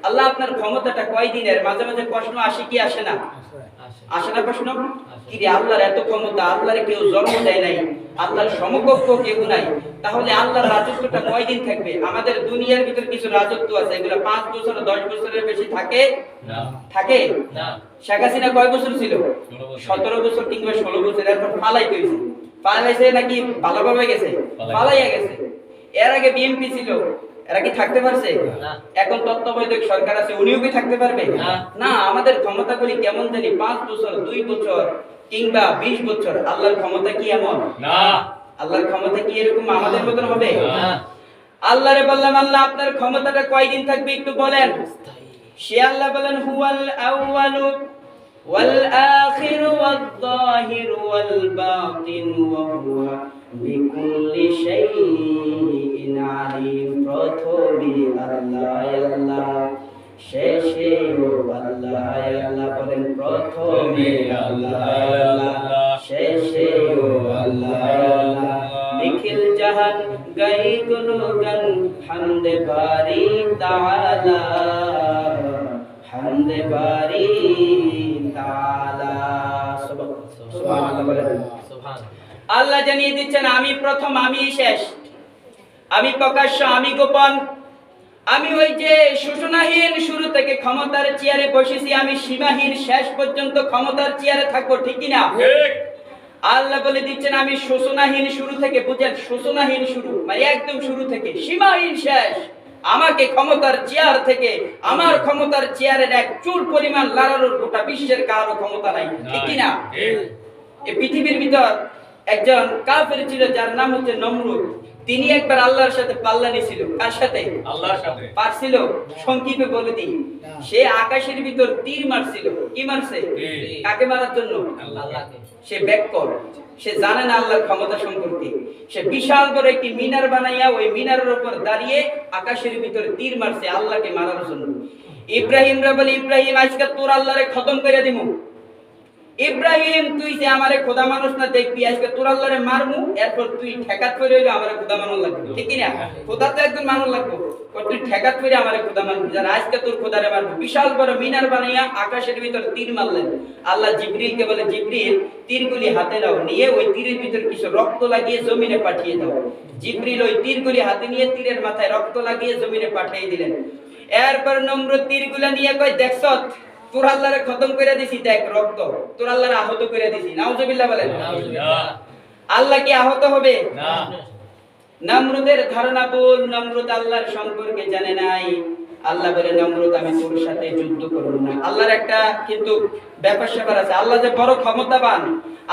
আল্লাহ আপনার ক্ষমতাটা কয়দিনের? মাঝে মাঝে প্রশ্ন আসে কি আসে না? আসে না প্রশ্ন? কি রে, আল্লাহর এত ক্ষমতা, আল্লাহর কেউ জন্ম দেয় নাই, আল্লাহর সমকক্ষ কেউ নাই, তাহলে আল্লাহর রাজত্বটা কয়দিন থাকবে? আমাদের দুনিয়ার ভিতর কিছু রাজত্ব আছে, এগুলো 5 বছর 10 বছরের বেশি থাকে না। থাকে না। শেখ হাসিনা কয় বছর ছিল? 17 বছর কিংবা 16 বছর। এরপর পালাই কইছে, পালাইছে নাকি ভালোভাবে গেছে? পালাইয়া গেছে। এর আগে বিএনপি ছিল, এরা কি থাকতে পারছে? না। এখন তত্ত্বাবধায়ক সরকার আছে, উনিও কি থাকতে পারবে? না। আমাদের ক্ষমতাগুলি কেমন জানি 5 বছর 2 বছর কিংবা 20 বছর। আল্লাহর ক্ষমতা কি এমন? না। আল্লাহর ক্ষমতা কি এরকম আমাদের মতন হবে? না। আল্লাহরে বললাম, আল্লাহ আপনার ক্ষমতাটা কয়দিন থাকবে একটু বলেন। সে আল্লাহ বলেন, হুয়াল আউয়ালু ওয়াল আখিরু ওয়াল যাহিরু ওয়াল বাতিন ওয়া হুয়া বিকুল্লি শাইইন আলিম। প্রথমে আল্লাহ আল্লাহ, শেষে আল্লাহ আল্লাহ। বলেন, প্রথমে আল্লাহ আল্লাহ, শেষে আল্লাহ আল্লাহ। নিখিল জাহান গাই গুণগান হামদে বারি তাআলা, হামদে বারি তাআলা। সুবহানাল্লাহ বলেন। আল্লাহ জানিয়ে দিচ্ছেন, আমি প্রথম, আমি শেষ, আমি প্রকাশ্য, আমি গোপন, আমি ওই যে সূচনাহীন শুরু থেকে ক্ষমতার চেয়ারে বসেছি, আমি সীমাহীন শেষ পর্যন্ত ক্ষমতার চেয়ারে থাকবো, ঠিক কি না? ঠিক। আল্লাহ বলে দিচ্ছেন, আমি সূচনাহীন শুরু থেকে, বুঝেন, সূচনাহীন শুরু মানে একদম শুরু থেকে, সীমাহীন শেষ। আমাকে ক্ষমতার চেয়ার থেকে, আমার ক্ষমতার চেয়ারের এক চুল পরিমাণ লড়ানোর গোটা বিশ্বের কারো ক্ষমতা নাই, ঠিক কি না? এই পৃথিবীর ভিতর একজন কাফের ছিল, যার নাম হচ্ছে নমরুদ। তিনি একবার আল্লাহর সাথে পাল্লা নিয়েছিল। কার সাথে? আল্লাহর সাথে। পারছিল? সংক্ষেপে বলে দিই, সে আকাশের ভিতর তীর মারছিল। কি মারছে? কাকে মারার জন্য? আল্লাহকে। সে ব্যাককর, সে জানে না আল্লাহর ক্ষমতা সম্পর্কে। সে বিশাল বড় একটি মিনার বানাইয়া ওই মিনারের উপর দাঁড়িয়ে আকাশের ভিতর তীর মারছে আল্লাহকে মারার জন্য। ইব্রাহিম রে বলে, ইব্রাহিম আজকে তোর আল্লাহরে খতম করে দিমু। ইব্রাহিম, তুই যে আমারে খোদা মানুষ না দেখবি, আজকে তোর আল্লাহরে মারমু, এরপর তুই ঠেকাত করে হইলো আমারে খোদা মানুষ লাগবে, ঠিক কি না? খোদা তো একজন মানুষ লাগবে, তুই ঠেকাত করে আমারে খোদা মানবি, যারা আজকে তোর খোদারে মারবো। বিশাল বড় মিনার বানাইয়া আকাশের ভিতর তীর মারলেন। আল্লাহ জিবরিলকে বলে, জিবরিল তীরগুলি হাতে নাও, নিয়ে ওই তীরের ভিতর কিছু রক্ত লাগিয়ে জমিনে পাঠিয়ে দাও। জিবরিল ওই তীরগুলি হাতে নিয়ে তীরের মাথায় রক্ত লাগিয়ে জমিনে পাঠিয়ে দিলেন। এরপর নমরুদ তীরগুলা নিয়ে কয়, দেখছত তোর আল্লাহরে খতম করে দিছি, দেখ রক্ত, তোর আল্লাহরে আহত করে দিছি। নাউজুবিল্লাহ বলেন। আল্লাহ কি আহত হবে? না। নমরুদের ধারণা ভুল, নমরুদ আল্লাহর সম্পর্কে জানে নাই। আল্লাহ বলে, নমরুদ আমি তোর সাথে যুদ্ধ করব না। আল্লাহর একটা কিন্তু ব্যাপার স্যাপার আছে, আল্লাহ যে বড় ক্ষমতাবান,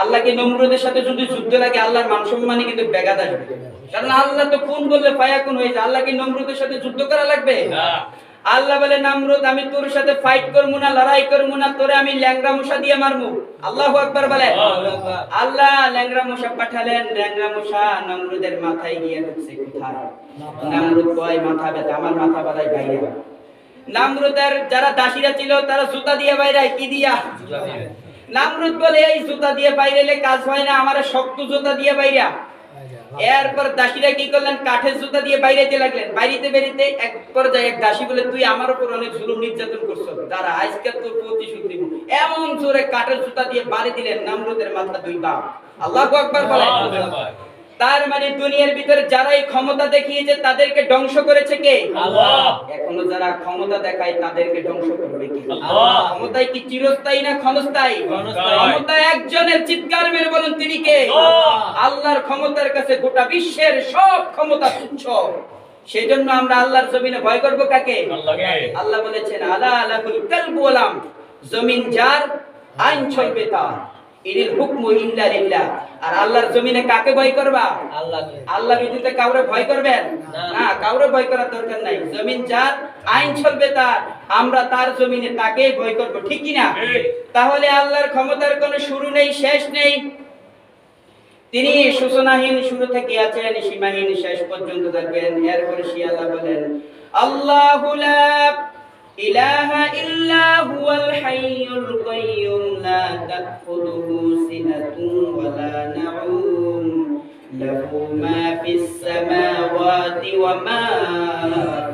আল্লাহ কি নমরুদের সাথে যদি যুদ্ধ লাগে আল্লাহর মান সম্মানে কিন্তু ব্যাঘাত আসবে। কারণ আল্লাহ তো কোন বললে ফায়াকুন হয়ে যায়। আল্লাহ কি নমরুদের সাথে যুদ্ধ করা লাগবে? না। আল্লাহ বলে, নমরুদ আমি তোর সাথে ফাইট করব না, লড়াই করব না, তোরে আমি ল্যাংড়া মশা দিয়ে মারবো। আল্লাহু আকবার বলেন। আল্লাহ ল্যাংড়া মশা পাঠালেন, ল্যাংড়া মশা নমরুদের মাথায় গিয়ে ঢুকছে। কোথায়? নমরুদ কয়, মাথা ব্যথা, আমার মাথা বালাই বাইরে। নমরুদের যারা দাসীরা ছিল তারা জুতা দিয়ে বাইরে, কি দিয়া? নমরুদ বলে, এই জুতা দিয়ে বাইরেলে কাজ হয় না, আমারে শক্ত জুতা দিয়ে বাইরা। এরপর দাসীরা কি করলেন? কাঠের জুতা দিয়ে বাইরেতে লাগলেন। বাইরেতে বেরিতে এক পর্যায়ে এক দাসী বলে, তুই আমার উপর অনেক জুলুম নির্যাতন করছো, দাঁড়া আজকে তোর প্রতিশোধ দিব। এমন জোরে কাঠের জুতা দিয়ে বাড়ি দিলেন নমরুদের মাথা দুই বাপ। আল্লাহু আকবার বলেন। তার মানে দুনিয়ার ভিতরে যারাই ক্ষমতা দেখিয়েছে তাদেরকে ধ্বংস করেছে কে? আল্লাহ। এখনো যারা ক্ষমতা দেখায় তাদেরকে ধ্বংস করবে কে? আল্লাহ। ক্ষমতায় কি চিরস্থায়ী না ক্ষণস্থায়ী? ক্ষমতা একজনের, চিৎকার মেরে বলুন তিনি কে? আল্লাহর ক্ষমতার কাছে গোটা বিশ্বের সব ক্ষমতা তুচ্ছ। সেজন্য আমরা আল্লাহর জমিনে ভয় করব কাকে? আল্লাহকে। আল্লাহ বলেছেন, আলা আলাকুল কালবু ওয়ালাম, জমিন যার আইন চলবে তার, ইনিল হুকমু ইল্লা লিল্লাহ। আর আল্লাহর জমিনে কাকে ভয় করবা? আল্লাহকে। আল্লাহ ব্যতীত কাউরে ভয় করবেন না, কাউরে ভয় করার দরকার নাই। জমিন যার, আইন চলবে তার, আমরা তার জমিনে তাকেই ভয় করব, ঠিক কি না? তাহলে আল্লাহর ক্ষমতার কোনো শুরু নেই, শেষ নেই। তিনি সূচনাহীন শুরু থেকে আছেন, সীমাহীন শেষ পর্যন্ত থাকবেন। এরপরে সে আল্লাহ বলেন, আল্লাহু লা ইলাহা ইল্লা হুয়াল হাইয়ুল কাইয়্যুম লা তাখুযুহু সিনাতুন ওয়া লা নাউম লাহু মা ফিস সামাওয়াতি ওয়া মা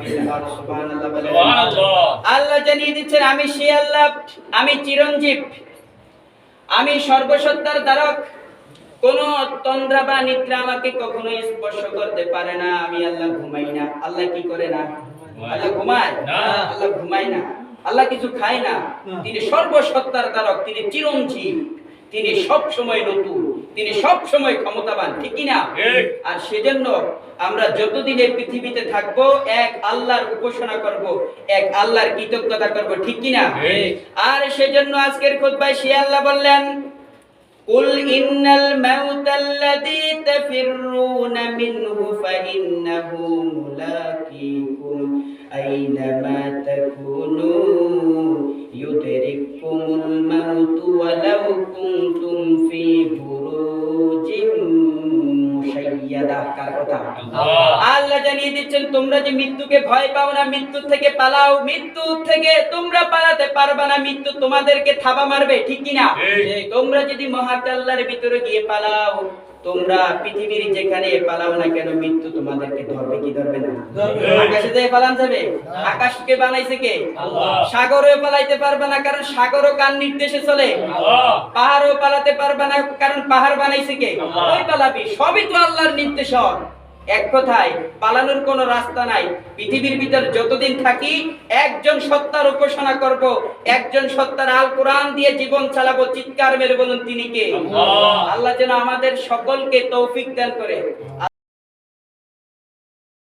ফিল আরদ। সুবহানাল্লাহ বলেন। সুবহানাল্লাহ। আল্লাহ জানিয়ে দিচ্ছেন আমি সেই আল্লাহ, আমি চিরঞ্জীব, আমি সর্বসত্তার ধারক। কোন তন্দ্রা বা নিদ্রা আমাকে কখনো স্পর্শ করতে পারে না। আমি আল্লাহ ঘুমাই না। আল্লাহ কি করে না? আল্লাহ ঘুমায় না। আল্লাহ ঘুমায় না। আল্লাহ কিছু খায় না। তিনি সর্বসত্তার ধারক, তিনি চিরঞ্জীব, তিনি সব সময় নতুন, তিনি সব সময় ক্ষমতাবান, ঠিক কি না? ঠিক। আর সেজন্য আমরা যতদিন এই পৃথিবীতে থাকবো এক আল্লাহর উপাসনা করব, এক আল্লাহর কৃতজ্ঞতা করব, ঠিক কি না? ঠিক। আর সেজন্য আজকের খুতবায় সে আল্লাহ বললেন, কুল ইন্নাল মাউতাল্লাযী তাফিররুনা মিনহু ফাইন্নাহু মুলাকীকুম আইনামা তাকুনু ইউদরিকুমুল মাউতু ওয়ালাউ কুনতুম ফি বুরুজিন মুশাইয়াদা। কার কথা? আল্লাহ জানিয়ে দিচ্ছেন তোমরা যে মৃত্যুকে ভয় পাও না, মৃত্যু থেকে পালাও। মৃত্যু থেকে তোমরা পালাতে পারবে না, মৃত্যু তোমাদেরকে থাবা মারবে, ঠিক কি না? ঠিক। তোমরা যদি মহাকাল্লার ভিতরে গিয়ে পালাও, তোমরা পৃথিবীর যেখানে পালাও না কেন, মৃত্যু তোমাদেরকে ধরবে কি ধরবে না? আকাশে যেয়ে পালান যাবে? আকাশকে বানাইছে কে? আল্লাহ। সাগরে পালাইতে পারবে না, কারণ সাগরও কার নির্দেশে চলে? আল্লাহ। পাহাড়ও পালাতে পারবে না, কারণ পাহাড় বানাইছে কে? আল্লাহ। ওই পালাবি, সবই তো আল্লাহর নির্দেশন। এক কথায় পালানোর কোনো রাস্তা নাই। পৃথিবীর ভিতর যতদিন থাকি একজন সত্তার উপাসনা করব, একজন সত্তার আল কোরআন দিয়ে জীবন চালাবো। চিৎকার মেরে বলুন তিনি কে? আল্লাহ। আল্লাহ যেন আমাদের সকলকে তৌফিক দান করে।